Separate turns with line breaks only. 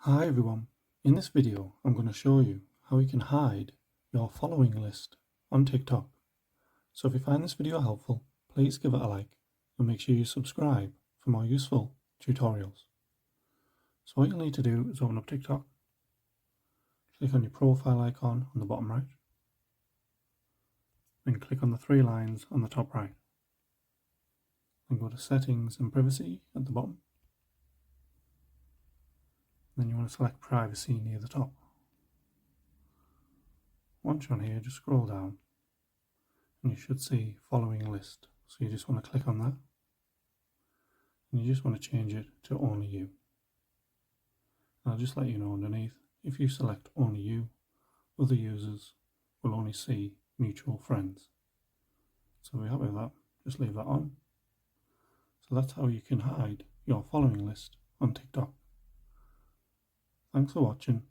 Hi everyone, in this video I'm going to show you how you can hide your following list on TikTok. So if you find this video helpful, please give it a like and make sure you subscribe for more useful tutorials. So what you'll need to do is open up TikTok, click on your profile icon on the bottom right, then click on the three lines on the top right, then go to settings and privacy at the bottom. Then you want to select privacy near the top. Once you're on here, just scroll down and you should see following list. So you just want to click on that and you just want to change it to only you. And I'll just let you know underneath, if you select only you, other users will only see mutual friends. So if you're happy with that, just leave that on. So that's how you can hide your following list on TikTok. Thanks for watching.